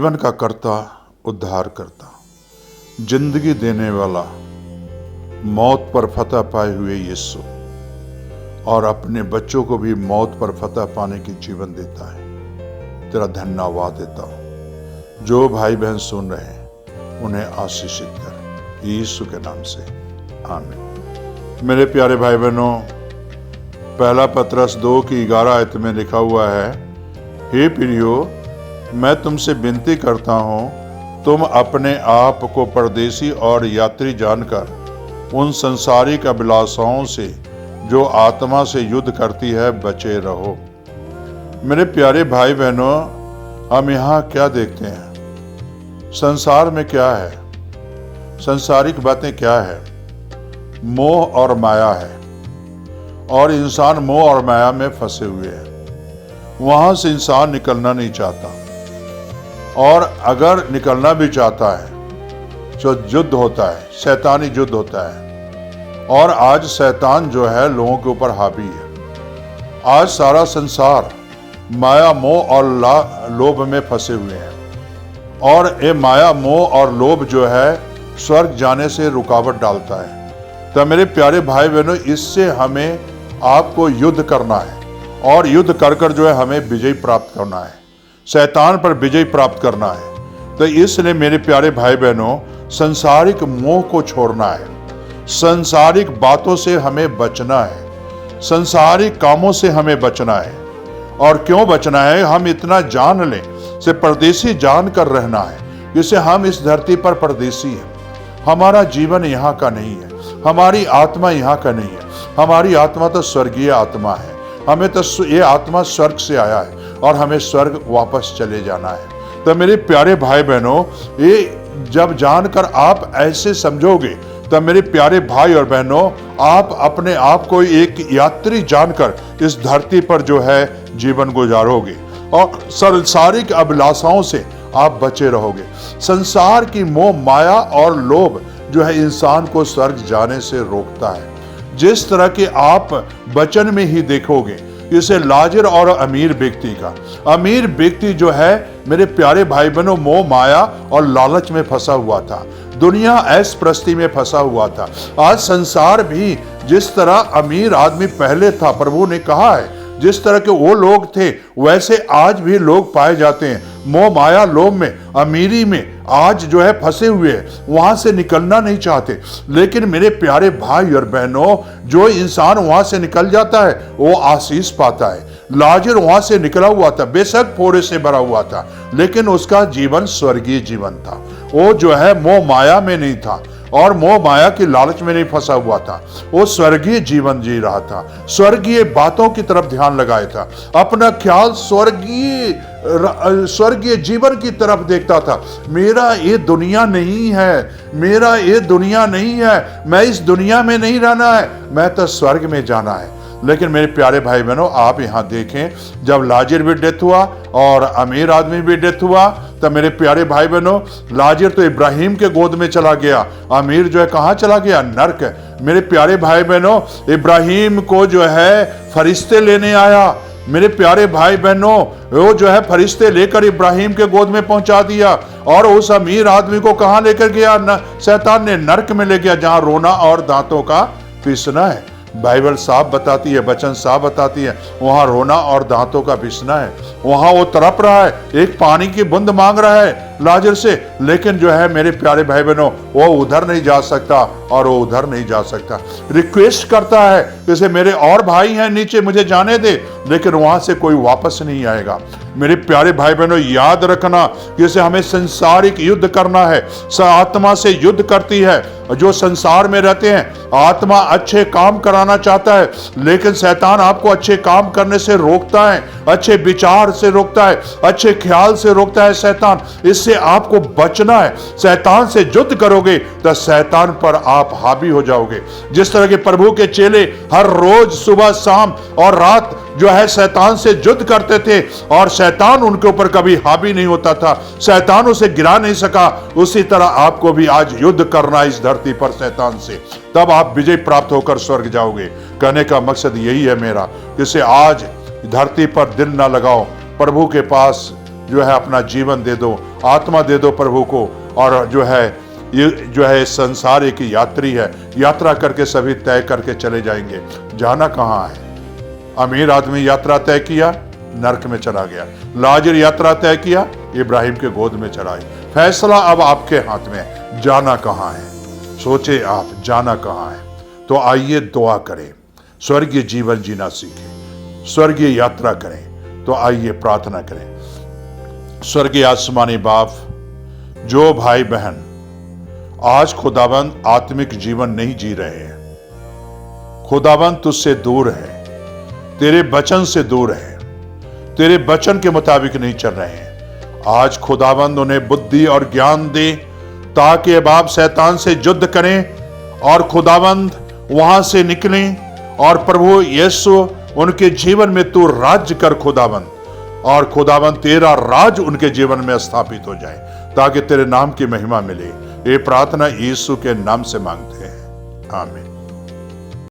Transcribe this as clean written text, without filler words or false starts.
जीवन का कर्ता, उद्धार करता, जिंदगी देने वाला, मौत पर फतह पाए हुए यीशु और अपने बच्चों को भी मौत पर फतह पाने की जीवन देता है। तेरा धन्यवाद देता हूँ। जो भाई बहन सुन रहे हैं उन्हें आशीषित कर, यीशु के नाम से, आमीन। मेरे प्यारे भाई बहनों, पहला पतरस 2 की 11 आयत में लिखा हुआ है, हे प्रियो, मैं तुमसे विनती करता हूँ, तुम अपने आप को परदेसी और यात्री जानकर उन संसारिक अभिलाषाओं से जो आत्मा से युद्ध करती है बचे रहो। मेरे प्यारे भाई बहनों, हम यहाँ क्या देखते हैं? संसार में क्या है? संसारिक बातें क्या है? मोह और माया है, और इंसान मोह और माया में फंसे हुए हैं। वहां से इंसान निकलना नहीं चाहता, और अगर निकलना भी चाहता है तो युद्ध होता है, शैतानी युद्ध होता है। और आज शैतान जो है लोगों के ऊपर हावी है। आज सारा संसार माया, मोह और लोभ में फंसे हुए हैं, और ये माया, मोह और लोभ जो है स्वर्ग जाने से रुकावट डालता है। तो मेरे प्यारे भाई बहनों, इससे हमें आपको युद्ध करना है, और युद्ध कर कर जो है हमें विजय प्राप्त करना है, शैतान पर विजय प्राप्त करना है। तो इसलिए मेरे प्यारे भाई बहनों, संसारिक मोह को छोड़ना है, संसारिक बातों से हमें बचना है, संसारिक कामों से हमें बचना है। और क्यों बचना है? हम इतना जान लें, से परदेसी जान कर रहना है, जिससे हम इस धरती पर परदेसी हैं। हमारा जीवन यहाँ का नहीं है, हमारी आत्मा यहाँ का नहीं है। हमारी आत्मा तो स्वर्गीय आत्मा है। हमें तो ये आत्मा स्वर्ग से आया है, और हमें स्वर्ग वापस चले जाना है। तो मेरे प्यारे भाई बहनों, ये जब जानकर आप ऐसे समझोगे, तब मेरे प्यारे भाई और बहनों, आप अपने आप को एक यात्री जानकर इस धरती पर जो है जीवन गुजारोगे, और सांसारिक अभिलाषाओं से आप बचे रहोगे। संसार की मोह, माया और लोभ जो है इंसान को स्वर्ग जाने से रोकता है। जिस तरह के आप वचन में ही देखोगे, इसे लाजर और अमीर व्यक्ति का, अमीर व्यक्ति जो है मेरे प्यारे भाई बहनों, मोह, माया और लालच में फंसा हुआ था, दुनिया ऐश प्रस्ती में फंसा हुआ था। आज संसार भी जिस तरह अमीर आदमी पहले था, प्रभु ने कहा है जिस तरह के वो लोग थे वैसे आज भी लोग पाए जाते हैं। मोह, माया, लोभ में, अमीरी में आज जो है फंसे हुए हैं, वहां से निकलना नहीं चाहते। लेकिन मेरे प्यारे भाई और बहनों, जो इंसान वहां से निकल जाता है वो आशीष पाता है। लाजर वहां से निकला हुआ था, बेशक फोड़े से भरा हुआ था, लेकिन उसका जीवन स्वर्गीय जीवन था। वो जो है मोह माया में नहीं था, और मोह माया की लालच में नहीं फंसा हुआ था। वो स्वर्गीय जीवन जी रहा था, स्वर्गीय बातों की तरफ ध्यान लगाया था, अपना ख्याल स्वर्गीय जीवन की तरफ देखता था। मेरा ये दुनिया नहीं है, मेरा ये दुनिया नहीं है, मैं इस दुनिया में नहीं रहना है, मैं तो स्वर्ग में जाना है। लेकिन मेरे प्यारे भाई बहनों, आप यहाँ देखें, जब लाजर भी डेथ हुआ और अमीर आदमी भी डेथ हुआ, तब मेरे प्यारे भाई बहनों, लाजर तो इब्राहिम के गोद में चला गया, अमीर जो है कहाँ चला गया? नर्क। मेरे प्यारे भाई बहनों, इब्राहिम को जो है फरिश्ते लेने आया। मेरे प्यारे भाई बहनों, वो जो है फरिश्ते लेकर इब्राहिम के गोद में पहुंचा दिया, और उस अमीर आदमी को कहाँ लेकर गया? शैतान ने नर्क में ले गया, जहां रोना और दांतों का पीसना है। बाइबल साफ बताती है, वचन साफ बताती है, वहां रोना और दांतों का पिसना है। वहां वो तड़प रहा है, एक पानी की बूंद मांग रहा है लाजर से, लेकिन जो है मेरे प्यारे भाई बहनों, वो उधर नहीं जा सकता और वो उधर नहीं जा सकता। रिक्वेस्ट करता है, जैसे मेरे और भाई हैं नीचे, मुझे जाने दे, लेकिन वहां से कोई वापस नहीं आएगा। मेरे प्यारे भाई बहनों, याद रखना, जैसे हमें संसारिक युद्ध करना है, आत्मा से युद्ध करती है। जो संसार में रहते हैं, आत्मा अच्छे काम कराना चाहता है, लेकिन शैतान आपको अच्छे काम करने से रोकता है, अच्छे विचार से रोकता है, अच्छे ख्याल से रोकता है शैतान। इससे आपको बचना है। शैतान से युद्ध करोगे तो शैतान पर आप हावी हो जाओगे। जिस तरह के प्रभु के चेले हर रोज सुबह, शाम और रात जो है शैतान से युद्ध करते थे, और शैतान उनके ऊपर कभी हावी नहीं होता था, शैतान उसे गिरा नहीं सका, उसी तरह आपको भी आज युद्ध करना इस धरती पर शैतान से, तब आप विजय प्राप्त होकर स्वर्ग जाओगे। कहने का मकसद यही है मेरा, जिसे आज धरती पर दिल ना लगाओ, प्रभु के पास जो है अपना जीवन दे दो, आत्मा दे दो प्रभु को। और जो है ये जो है संसार एक यात्री है, यात्रा करके सभी तय करके चले जाएंगे। जाना कहाँ है? अमीर आदमी यात्रा तय किया, नरक में चला गया। लाजर यात्रा तय किया, इब्राहिम के गोद में चढ़ाई। फैसला अब आपके हाथ में है, जाना कहाँ है? सोचे आप, जाना कहाँ है? तो आइए दुआ करें, स्वर्गीय जीवन जीना सीखें, स्वर्गीय यात्रा करें। तो आइए प्रार्थना करें। स्वर्गीय आसमानी बाप, जो भाई बहन आज खुदाबंद आत्मिक जीवन नहीं जी रहे हैं, खुदाबंद तुझसे दूर है, तेरे वचन से दूर है, तेरे वचन के मुताबिक नहीं चल रहे हैं, आज खुदाबंद उन्हें बुद्धि और ज्ञान दे ताकि बाप शैतान से युद्ध करें और खुदाबंद वहां से निकलें। और प्रभु यीशु उनके जीवन में तू राज्य कर खुदाबंद, और खुदाबंद तेरा राज उनके जीवन में स्थापित हो जाए ताकि तेरे नाम की महिमा मिले। ये प्रार्थना यीशु के नाम से मांगते हैं, आमीन।